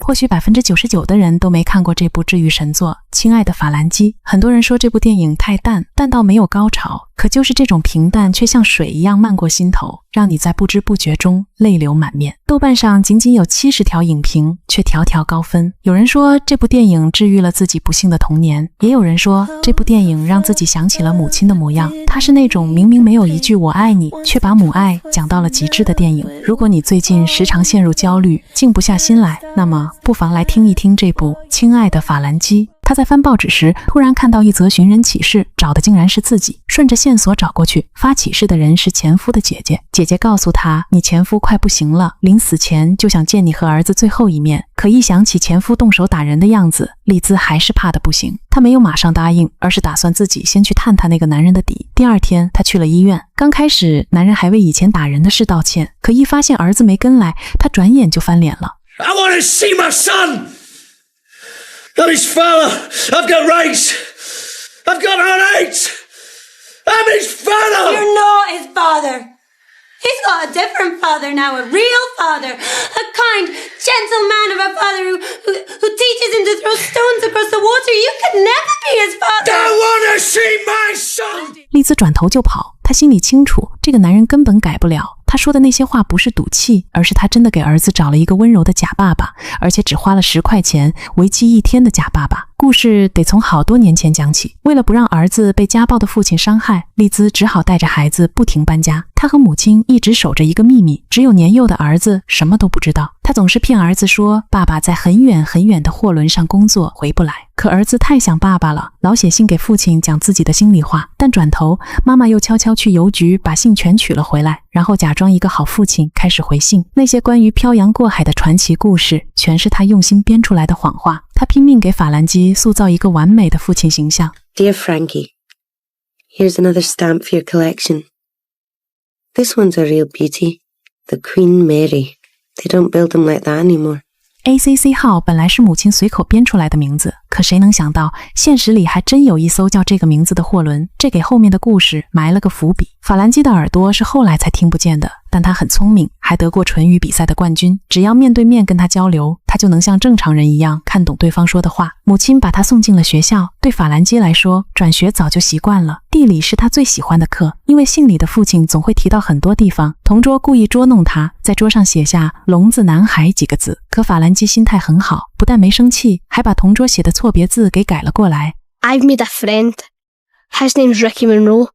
或许 99% 的人都没看过这部治愈神作《亲爱的法兰基》。很多人说这部电影太淡，淡到没有高潮，可就是这种平淡却像水一样漫过心头，让你在不知不觉中泪流满面。豆瓣上仅仅有70条影评，却条条高分。有人说这部电影治愈了自己不幸的童年，也有人说这部电影让自己想起了母亲的模样。它是那种明明没有一句我爱你，却把母爱讲到了极致的电影。如果你最近时常陷入焦虑，静不下心来，那么不妨来听一听这部《亲爱的法兰基》。他在翻报纸时，突然看到一则寻人启事，找的竟然是自己。顺着线索找过去，发启事的人是前夫的姐姐。姐姐告诉他，你前夫快不行了，临死前就想见你和儿子最后一面。可一想起前夫动手打人的样子，丽兹还是怕得不行。她没有马上答应，而是打算自己先去探探那个男人的底。第二天，她去了医院。刚开始，男人还为以前打人的事道歉，可一发现儿子没跟来，他转眼就翻脸了。I want to see my son!I'm his father. I've got rights. I've got rights. I'm his father. You're not his father. He's got a different father now, a real father. A kind, gentle man of a father who teaches him to throw stones across the water. You could never be his father. I want to see my son. 丽兹转头就跑，她心里清楚，这个男人根本改不了。他说的那些话不是赌气，而是他真的给儿子找了一个温柔的假爸爸，而且只花了10块钱，为期1天的假爸爸。故事得从好多年前讲起。为了不让儿子被家暴的父亲伤害，丽兹只好带着孩子不停搬家。她和母亲一直守着一个秘密，只有年幼的儿子什么都不知道。她总是骗儿子说爸爸在很远很远的货轮上工作，回不来。可儿子太想爸爸了，老写信给父亲讲自己的心里话，但转头妈妈又悄悄去邮局把信全取了回来，然后假装一个好父亲开始回信。那些关于漂洋过海的传奇故事，全是他用心编出来的谎话。他拼命给法兰基塑造一个完美的父亲形象。 Dear Frankie, here's another stamp for your collection. This one's a real beauty. The Queen Mary. They don't build them like that anymore. ACC 号本来是母亲随口编出来的名字，可谁能想到现实里还真有一艘叫这个名字的货轮，这给后面的故事埋了个伏笔。法兰基的耳朵是后来才听不见的，但他很聪明，还得过唇语比赛的冠军。只要面对面跟他交流，他就能像正常人一样看懂对方说的话。母亲把他送进了学校，对法兰基来说，转学早就习惯了。地理是他最喜欢的课，因为信里的父亲总会提到很多地方。同桌故意捉弄他，在桌上写下聋子男孩几个字，可法兰基心态很好，不但没生气，还把同桌写的错别字给改了过来。 I've made a friend. His name's Ricky Monroe.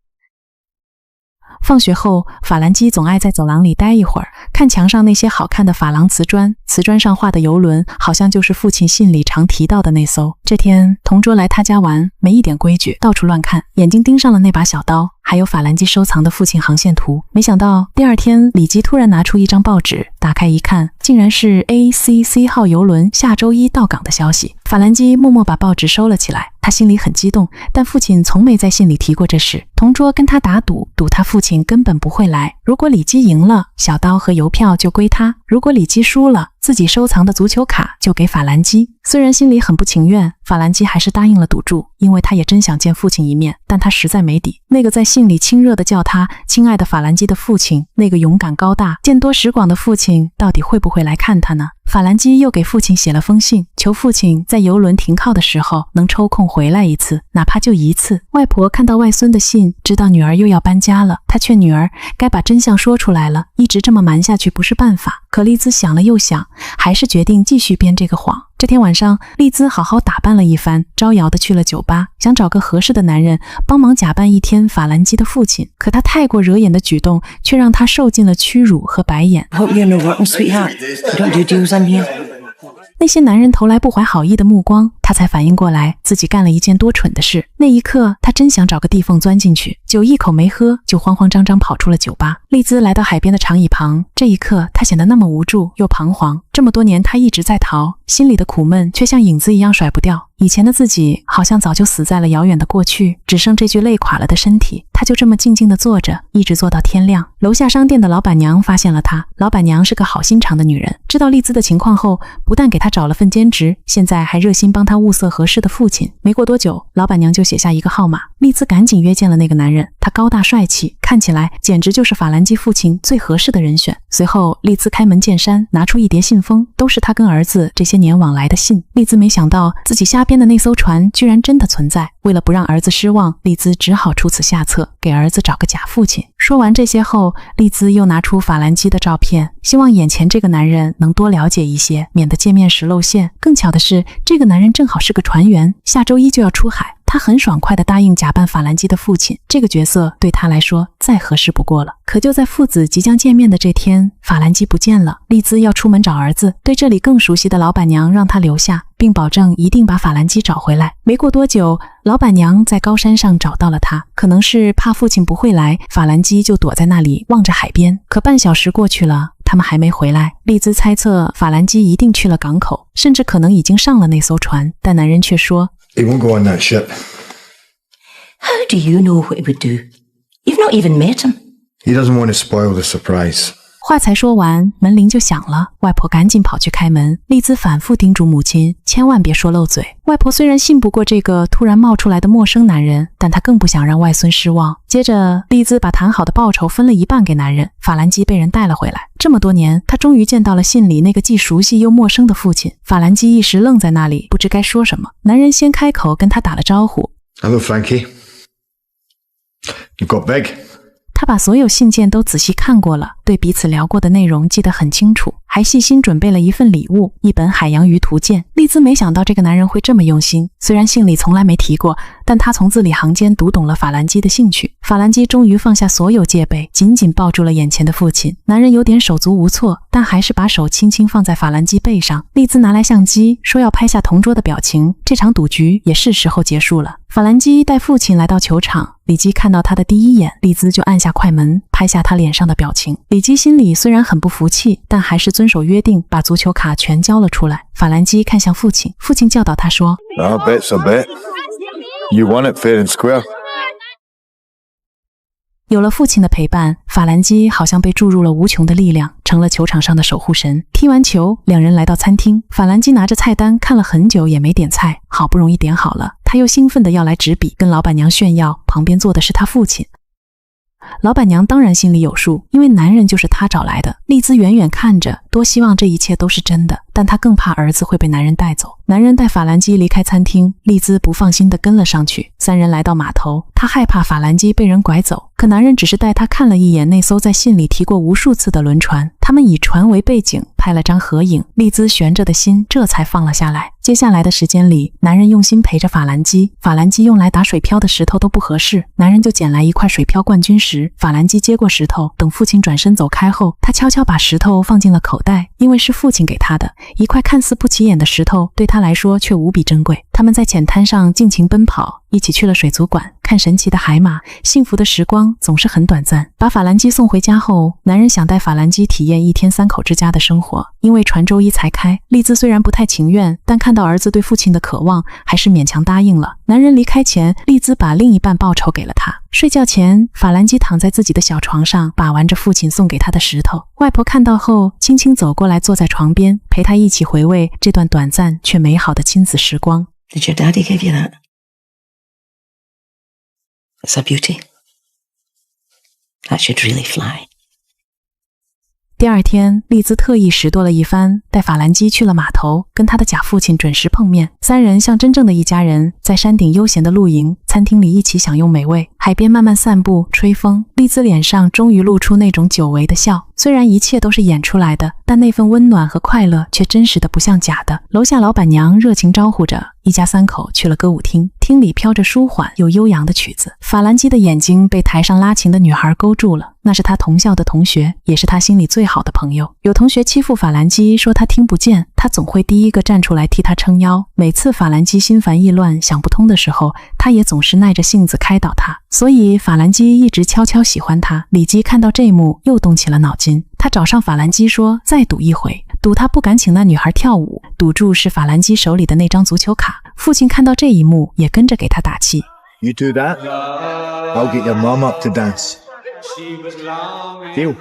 放学后，法兰基总爱在走廊里待一会儿，看墙上那些好看的珐琅瓷砖，瓷砖上画的游轮好像就是父亲信里常提到的那艘。这天，同桌来他家玩，没一点规矩，到处乱看，眼睛盯上了那把小刀，还有法兰基收藏的父亲航线图。没想到第二天，李基突然拿出一张报纸，打开一看，竟然是 ACC 号游轮下周1到港的消息。法兰基默默把报纸收了起来，他心里很激动，但父亲从没在信里提过这事。同桌跟他打赌，赌他父亲根本不会来。如果李基赢了，小刀和邮票就归他；如果李基输了，自己收藏的足球卡就给法兰基。虽然心里很不情愿，法兰基还是答应了赌注，因为他也真想见父亲一面，但他实在没底。那个在信里亲热地叫他亲爱的法兰基的父亲，那个勇敢高大、见多识广的父亲，到底会不会来看他呢？法兰基又给父亲写了封信，求父亲在邮轮停靠的时候能抽空回来一次，哪怕就1次。外婆看到外孙的信，知道女儿又要搬家了，她劝女儿该把真相说出来了，一直这么瞒下去不是办法。可丽兹想了又想，还是决定继续编这个谎。这天晚上，丽兹好好打扮了一番，招摇地去了酒吧，想找个合适的男人帮忙假扮1天法兰基的父亲。可他太过惹眼的举动，却让他受尽了屈辱和白眼。 Hope you're no rotten, sweetheart. We don't do deals on here. 那些男人投来不怀好意的目光，他才反应过来自己干了一件多蠢的事。那一刻，他真想找个地缝钻进去，酒一口没喝，就慌慌张张跑出了酒吧。丽兹来到海边的长椅旁，这一刻他显得那么无助又彷徨。这么多年他一直在逃，心里的苦闷却像影子一样甩不掉。以前的自己好像早就死在了遥远的过去，只剩这具累垮了的身体。他就这么静静地坐着，一直坐到天亮。楼下商店的老板娘发现了他，老板娘是个好心肠的女人，知道丽兹的情况后，不但给他找了份兼职，现在还热心帮他他物色合适的父亲。没过多久，老板娘就写下一个号码，丽兹赶紧约见了那个男人。他高大帅气，看起来简直就是法兰基父亲最合适的人选。随后，丽兹开门见山，拿出一叠信封，都是他跟儿子这些年往来的信。丽兹没想到自己瞎编的那艘船居然真的存在，为了不让儿子失望，丽兹只好出此下策，给儿子找个假父亲。说完这些后，丽兹又拿出法兰基的照片，希望眼前这个男人能多了解一些，免得见面时露馅。更巧的是，这个男人正好是个船员，下周一就要出海。他很爽快地答应假扮法兰基的父亲，这个角色对他来说再合适不过了。可就在父子即将见面的这天，法兰基不见了。丽兹要出门找儿子，对这里更熟悉的老板娘让他留下，并保证一定把法兰基找回来。没过多久，老板娘在高山上找到了他，可能是怕父亲不会来，法兰基就躲在那里望着海边。可半小时过去了，他们还没回来。丽兹猜测法兰基一定去了港口，甚至可能已经上了那艘船，但男人却说He won't go on that ship. How do you know what he would do? You've not even met him. He doesn't want to spoil the surprise. 话才说完，门铃就响了，外婆赶紧跑去开门。丽兹反复叮嘱母亲千万别说漏嘴。外婆虽然信不过这个突然冒出来的陌生男人，但她更不想让外孙失望。接着，丽兹把谈好的报酬分了一半给男人。法兰基被人带了回来，这么多年，他终于见到了信里那个既熟悉又陌生的父亲。法兰基一时愣在那里，不知该说什么。男人先开口跟他打了招呼 Hello, Frankie. You got big. 他把所有信件都仔细看过了，对彼此聊过的内容记得很清楚，还细心准备了一份礼物，一本海洋鱼图鉴。丽兹没想到这个男人会这么用心，虽然信里从来没提过，但他从字里行间读懂了法兰基的兴趣。法兰基终于放下所有戒备，紧紧抱住了眼前的父亲。男人有点手足无措，但还是把手轻轻放在法兰基背上。丽兹拿来相机，说要拍下同桌的表情。这场赌局也是时候结束了。法兰基带父亲来到球场，里基看到他的第一眼，丽兹就按下快门，拍下他脸上的表情。里基心里虽然很不服气，但还是遵守约定，把足球卡全交了出来。法兰基看向父亲，父亲教导他说 No, bet's a bet. You won it fair and square. 有了父亲的陪伴，法兰基好像被注入了无穷的力量，成了球场上的守护神。踢完球，两人来到餐厅，法兰基拿着菜单看了很久也没点菜，好不容易点好了，他又兴奋地要来纸笔，跟老板娘炫耀，旁边坐的是他父亲。老板娘当然心里有数，因为男人就是她找来的。丽兹远远看着，多希望这一切都是真的，但她更怕儿子会被男人带走。男人带法兰基离开餐厅，丽兹不放心地跟了上去。三人来到码头，她害怕法兰基被人拐走，可男人只是带她看了一眼那艘在信里提过无数次的轮船。他们以船为背景，拍了张合影，丽兹悬着的心这才放了下来。接下来的时间里，男人用心陪着法兰基，法兰基用来打水漂的石头都不合适，男人就捡来一块水漂冠军石，法兰基接过石头，等父亲转身走开后，他悄悄把石头放进了口袋，因为是父亲给他的，一块看似不起眼的石头，对他来说却无比珍贵。他们在浅滩上尽情奔跑，一起去了水族馆，看神奇的海马，幸福的时光总是很短暂。把法兰基送回家后，男人想带法兰基体验1天3口之家的生活，因为船周一才开。丽兹虽然不太情愿，但看到儿子对父亲的渴望，还是勉强答应了。男人离开前，丽兹把另一半报酬给了他。睡觉前，法兰基躺在自己的小床上，把玩着父亲送给他的石头。外婆看到后，轻轻走过来，坐在床边，陪他一起回味这段短暂却美好的亲子时光。Did your daddy give you that? It's a beauty. That should really fly. 第二天，丽兹特意拾掇了一番，带法兰基去了码头，跟他的假父亲准时碰面。三人像真正的一家人，在山顶悠闲的露营，餐厅里一起享用美味，海边慢慢散步吹风。丽兹脸上终于露出那种久违的笑，虽然一切都是演出来的，但那份温暖和快乐却真实的不像假的。楼下老板娘热情招呼着，一家3口去了歌舞厅，厅里飘着舒缓又悠扬的曲子。法兰基的眼睛被台上拉琴的女孩勾住了，那是他同校的同学，也是他心里最好的朋友。有同学欺负法兰基，说他听不见，他总会第一个站出来替他撑腰。每次法兰基心烦意乱想不通的时候，他也总是耐着性子开导他，所以法兰基一直悄悄喜欢他。里基看到这一幕又动起了脑筋，他找上法兰基说再赌一回，赌他不敢请那女孩跳舞，赌注是法兰基手里的那张足球卡。父亲看到这一幕也跟着给他打气。 You do that, I'll get your mum up to dance. Deal.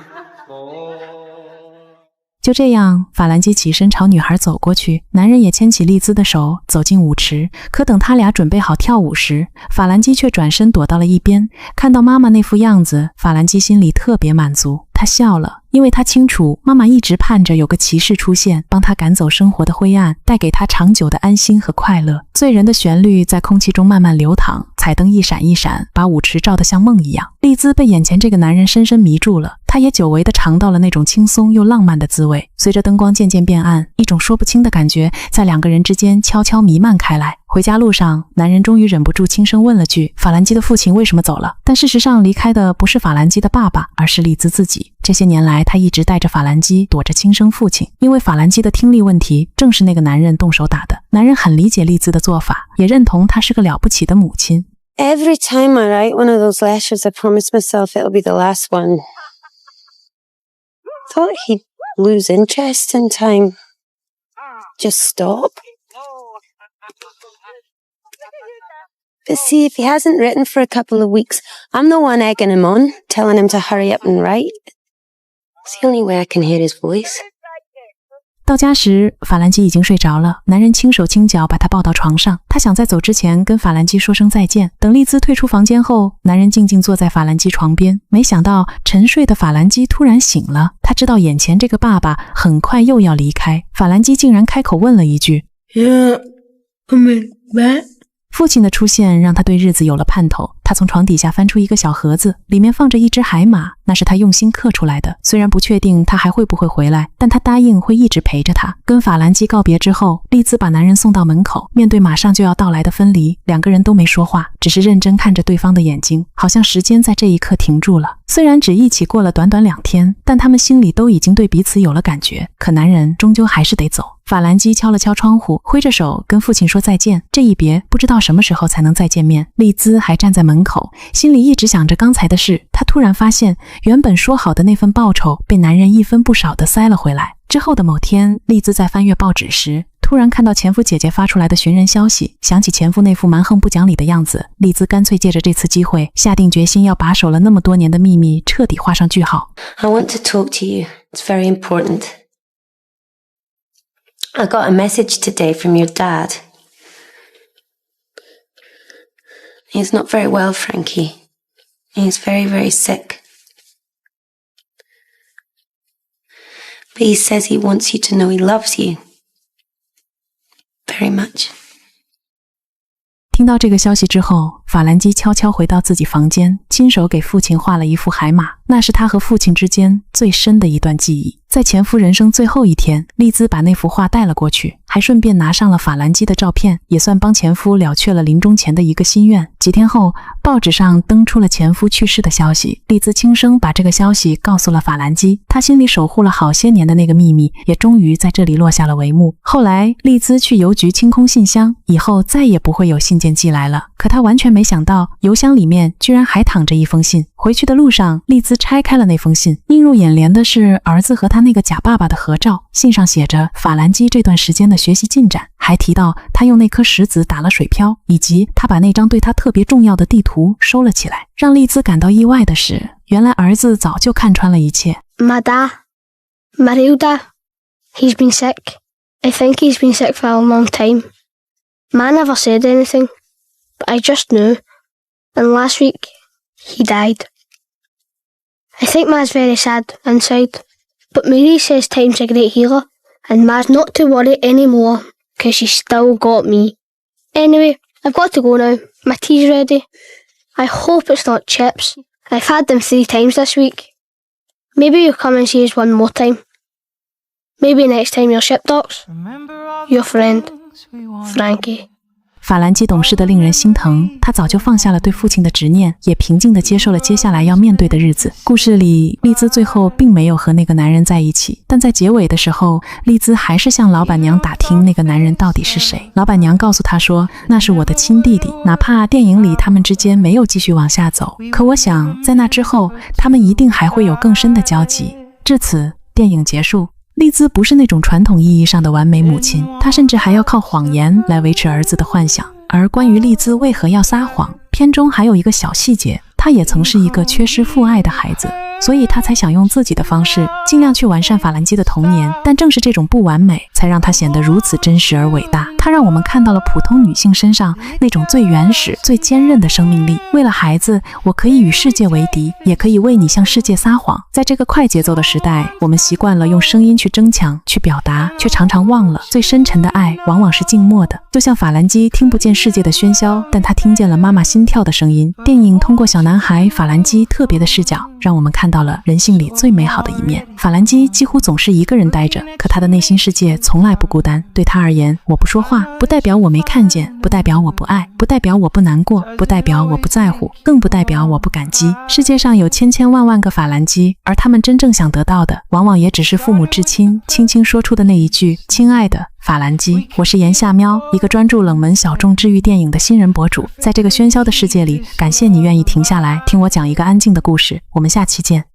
就这样，法兰基起身朝女孩走过去，男人也牵起丽兹的手走进舞池。可等他俩准备好跳舞时，法兰基却转身躲到了一边。看到妈妈那副样子，法兰基心里特别满足，他笑了，因为他清楚妈妈一直盼着有个骑士出现，帮他赶走生活的灰暗，带给他长久的安心和快乐。醉人的旋律在空气中慢慢流淌，彩灯一闪一闪，把舞池照得像梦一样。丽兹被眼前这个男人深深迷住了，她也久违地尝到了那种轻松又浪漫的滋味。随着灯光渐渐变暗，一种说不清的感觉在两个人之间悄悄弥漫开来。回家路上，男人终于忍不住轻声问了句：“法兰基的父亲为什么走了？”但事实上，离开的不是法兰基的爸爸，而是丽兹自己。这些年来，他一直带着法兰基躲着亲生父亲，因为法兰基的听力问题正是那个男人动手打的。男人很理解丽兹的做法，也认同她是个了不起的母亲。Every time I write one of those letters, I promise myself it'll be the last one. Thought he'd lose interest in time. Just stop. But see, if he hasn't written for a couple of weeks, I'm the one egging him on, telling him to hurry up and write. It's the only way I can hear his voice. 到家时，法兰基已经睡着了，男人轻手轻脚把他抱到床上。他想在走之前跟法兰基说声再见。等丽兹退出房间后，男人静静坐在法兰基床边。没想到沉睡的法兰基突然醒了，他知道眼前这个爸爸很快又要离开。法兰基竟然开口问了一句 Yeah, coming back? 父亲的出现让他对日子有了盼头。他从床底下翻出一个小盒子，里面放着一只海马，那是他用心刻出来的。虽然不确定他还会不会回来，但他答应会一直陪着他。跟法兰基告别之后，丽兹把男人送到门口，面对马上就要到来的分离，两个人都没说话，只是认真看着对方的眼睛，好像时间在这一刻停住了。虽然只一起过了短短2天，但他们心里都已经对彼此有了感觉。可男人终究还是得走。法兰基敲了敲窗户，挥着手跟父亲说再见。这一别不知道什么时候才能再见面。丽兹还站在门口，心里一直想着刚才的事。她突然发现，原本说好的那份报酬被男人一分不少地塞了回来。之后的某天，丽兹在翻阅报纸时，突然看到前夫姐姐发出来的寻人消息，想起前夫那副蛮横不讲理的样子，丽兹干脆借着这次机会，下定决心要把守了那么多年的秘密彻底画上句号。I want to talk to you. It's very important. I got a message today from your dad. He's not very well, Frankie. He's very, very sick. But he says he wants you to know he loves you. Very much. 听到这个消息之后，法兰基悄悄回到自己房间，亲手给父亲画了一幅海马，那是他和父亲之间最深的一段记忆。在前夫人生最后一天，丽兹把那幅画带了过去，还顺便拿上了法兰基的照片，也算帮前夫了却了临终前的一个心愿。几天后，报纸上登出了前夫去世的消息，丽兹轻声把这个消息告诉了法兰基，他心里守护了好些年的那个秘密，也终于在这里落下了帷幕。后来，丽兹去邮局清空信箱，以后再也不会有信件寄来了。可她完全没想到，邮箱里面居然还躺着一封信。回去的路上，丽兹拆开了那封信，映入眼帘的是儿子和他那个假爸爸的合照，信上写着法兰基这段时间的学习进展，还提到他用那颗石子打了水漂，以及他把那张对他特别重要的地图收了起来。让丽兹感到意外的是，原来儿子早就看穿了一切。My dad, Marilda, he's been sick. I think he's been sick for a long time. Ma never said anything, but I just knew. And last week, he died. I think Ma's very sad inside, but Marie says time's a great healer, and Ma's not to worry anymore, because she's still got me. Anyway, I've got to go now. My tea's ready. I hope it's not chips. I've had them 3 times this week. Maybe you'll come and see us one more time. Maybe next time you're ship docks. Your friend, Frankie. 法兰基懂事的令人心疼，他早就放下了对父亲的执念，也平静地接受了接下来要面对的日子。故事里，丽兹最后并没有和那个男人在一起，但在结尾的时候，丽兹还是向老板娘打听那个男人到底是谁。老板娘告诉她说，那是我的亲弟弟。哪怕电影里他们之间没有继续往下走，可我想在那之后，他们一定还会有更深的交集。至此，电影结束。丽兹不是那种传统意义上的完美母亲，她甚至还要靠谎言来维持儿子的幻想。而关于丽兹为何要撒谎，片中还有一个小细节，她也曾是一个缺失父爱的孩子。所以他才想用自己的方式尽量去完善法兰基的童年。但正是这种不完美，才让他显得如此真实而伟大。他让我们看到了普通女性身上那种最原始、最坚韧的生命力。为了孩子，我可以与世界为敌，也可以为你向世界撒谎。在这个快节奏的时代，我们习惯了用声音去争抢、去表达，却常常忘了最深沉的爱往往是静默的。就像法兰基听不见世界的喧嚣，但他听见了妈妈心跳的声音。电影通过小男孩法兰基特别的视角，让我们看到了人性里最美好的一面。法兰基几乎总是一个人待着，可他的内心世界从来不孤单。对他而言，我不说话，不代表我没看见，不代表我不爱，不代表我不难过，不代表我不在乎，更不代表我不感激。世界上有千千万万个法兰基，而他们真正想得到的，往往也只是父母至亲轻轻说出的那一句“亲爱的法兰基”。我是炎夏喵，一个专注冷门小众治愈电影的新人博主。在这个喧嚣的世界里，感谢你愿意停下来听我讲一个安静的故事。我们下期见。